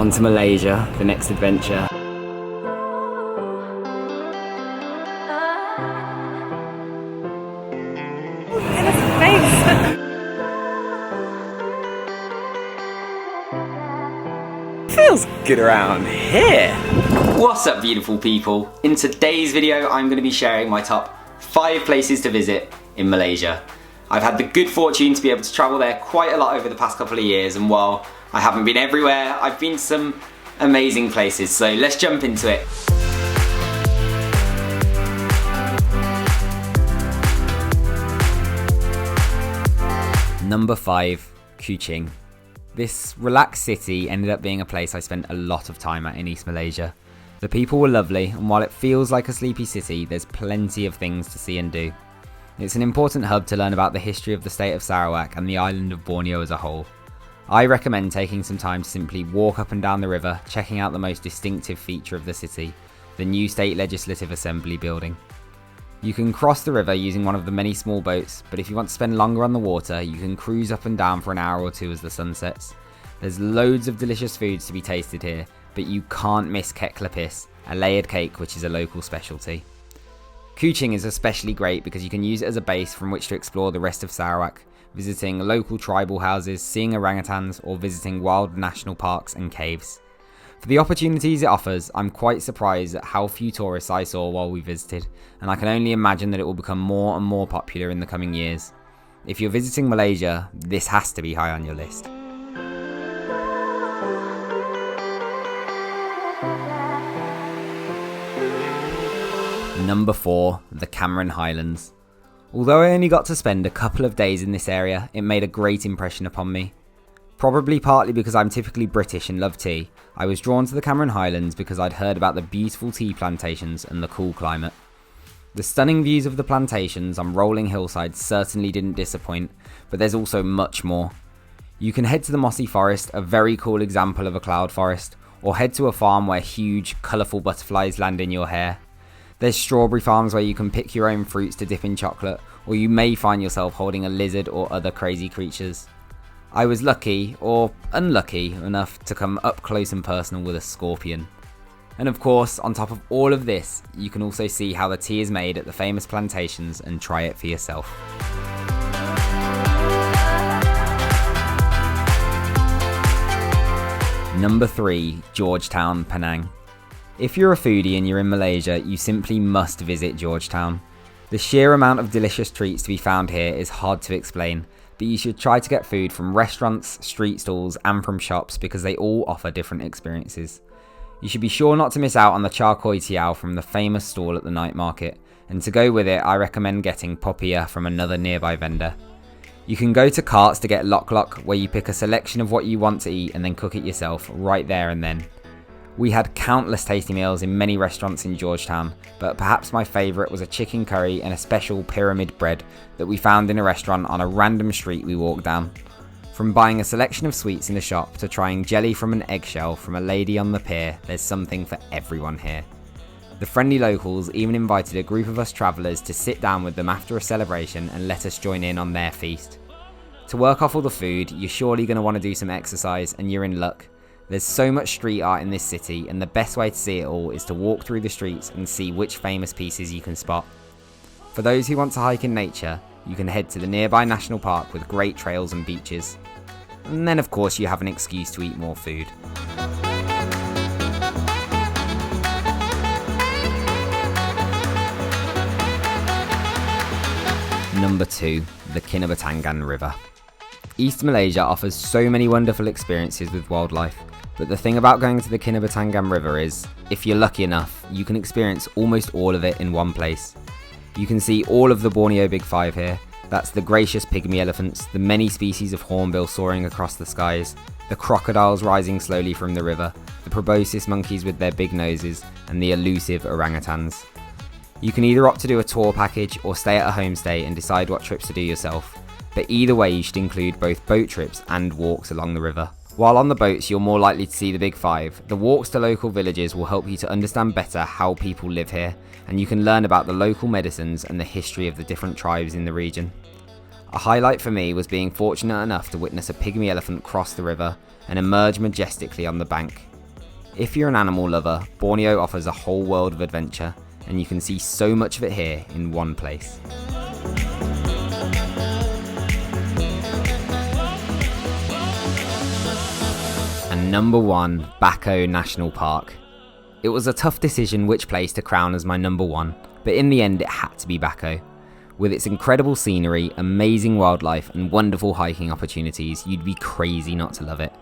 On to Malaysia, the next adventure. Feels good around here. What's up, beautiful people? In today's video, I'm going to be sharing my top 5 places to visit in Malaysia. I've had the good fortune to be able to travel there quite a lot over the past couple of years, and while I haven't been everywhere, I've been to some amazing places, so let's jump into it. Number 5, Kuching. This relaxed city ended up being a place I spent a lot of time at in East Malaysia. The people were lovely, and while it feels like a sleepy city, there's plenty of things to see and do. It's an important hub to learn about the history of the state of Sarawak and the island of Borneo as a whole. I recommend taking some time to simply walk up and down the river, checking out the most distinctive feature of the city, the new State Legislative Assembly building. You can cross the river using one of the many small boats, but if you want to spend longer on the water, you can cruise up and down for an hour or two as the sun sets. There's loads of delicious foods to be tasted here, but you can't miss kek lapis, a layered cake which is a local specialty. Kuching is especially great because you can use it as a base from which to explore the rest of Sarawak, visiting local tribal houses, seeing orangutans, or visiting wild national parks and caves. For the opportunities it offers, I'm quite surprised at how few tourists I saw while we visited, and I can only imagine that it will become more and more popular in the coming years. If you're visiting Malaysia, this has to be high on your list. Number 4, the Cameron Highlands. Although I only got to spend a couple of days in this area, it made a great impression upon me. Probably partly because I'm typically British and love tea, I was drawn to the Cameron Highlands because I'd heard about the beautiful tea plantations and the cool climate. The stunning views of the plantations on rolling hillsides certainly didn't disappoint, but there's also much more. You can head to the mossy forest, a very cool example of a cloud forest, or head to a farm where huge, colourful butterflies land in your hair. There's strawberry farms where you can pick your own fruits to dip in chocolate, or you may find yourself holding a lizard or other crazy creatures. I was lucky, or unlucky, enough to come up close and personal with a scorpion. And of course, on top of all of this, you can also see how the tea is made at the famous plantations and try it for yourself. Number 3, Georgetown Penang. If you're a foodie and you're in Malaysia, you simply must visit Georgetown. The sheer amount of delicious treats to be found here is hard to explain, but you should try to get food from restaurants, street stalls and from shops because they all offer different experiences. You should be sure not to miss out on the char kway teow from the famous stall at the night market, and to go with it I recommend getting popiah from another nearby vendor. You can go to carts to get lok, where you pick a selection of what you want to eat and then cook it yourself right there and then. We had countless tasty meals in many restaurants in Georgetown, but perhaps my favourite was a chicken curry and a special pyramid bread that we found in a restaurant on a random street we walked down. From buying a selection of sweets in the shop to trying jelly from an eggshell from a lady on the pier, there's something for everyone here. The friendly locals even invited a group of us travellers to sit down with them after a celebration and let us join in on their feast. To work off all the food, you're surely going to want to do some exercise, and you're in luck. There's so much street art in this city, and the best way to see it all is to walk through the streets and see which famous pieces you can spot. For those who want to hike in nature, you can head to the nearby national park with great trails and beaches. And then of course you have an excuse to eat more food. Number 2, the Kinabatangan River. East Malaysia offers so many wonderful experiences with wildlife, but the thing about going to the Kinabatangan River is, if you're lucky enough, you can experience almost all of it in one place. You can see all of the Borneo Big Five here. That's the gracious pygmy elephants, the many species of hornbill soaring across the skies, the crocodiles rising slowly from the river, the proboscis monkeys with their big noses, and the elusive orangutans. You can either opt to do a tour package or stay at a homestay and decide what trips to do yourself. But either way, you should include both boat trips and walks along the river. While on the boats, you're more likely to see the Big Five. The walks to local villages will help you to understand better how people live here, and you can learn about the local medicines and the history of the different tribes in the region. A highlight for me was being fortunate enough to witness a pygmy elephant cross the river and emerge majestically on the bank. If you're an animal lover, Borneo offers a whole world of adventure, and you can see so much of it here in one place. And number 1, Bako National Park. It was a tough decision which place to crown as my number 1, but in the end it had to be Bako. With its incredible scenery, amazing wildlife and wonderful hiking opportunities, you'd be crazy not to love it.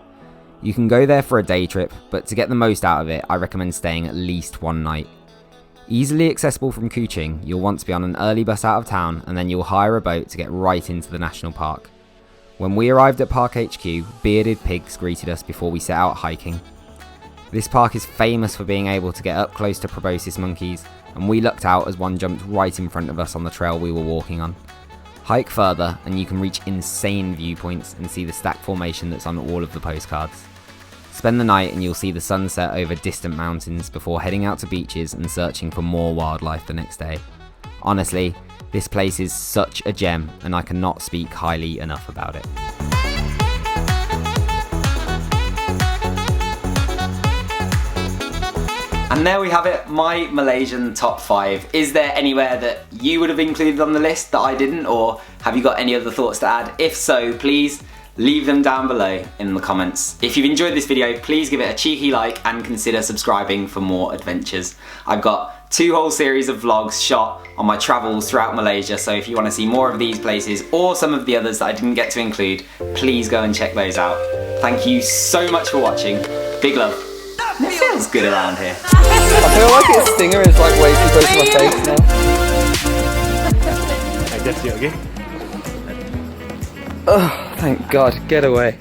You can go there for a day trip, but to get the most out of it, I recommend staying at least one night. Easily accessible from Kuching, you'll want to be on an early bus out of town and then you'll hire a boat to get right into the national park. When we arrived at Park HQ, bearded pigs greeted us before we set out hiking. This park is famous for being able to get up close to proboscis monkeys, and we lucked out as one jumped right in front of us on the trail we were walking on. Hike further and you can reach insane viewpoints and see the stack formation that's on all of the postcards. Spend the night and you'll see the sunset over distant mountains before heading out to beaches and searching for more wildlife the next day. Honestly, this place is such a gem and I cannot speak highly enough about it. And there we have it, my Malaysian top 5. Is there anywhere that you would have included on the list that I didn't, or have you got any other thoughts to add? If so, please leave them down below in the comments. If you've enjoyed this video, please give it a cheeky like and consider subscribing for more adventures. I've got 2 whole series of vlogs shot on my travels throughout Malaysia, so if you want to see more of these places or some of the others that I didn't get to include, please go and check those out. Thank you so much for watching. Big love. It feels good around here. I feel like its stinger is like way too close to my face now. Like that's it, okay? Oh, thank God, get away.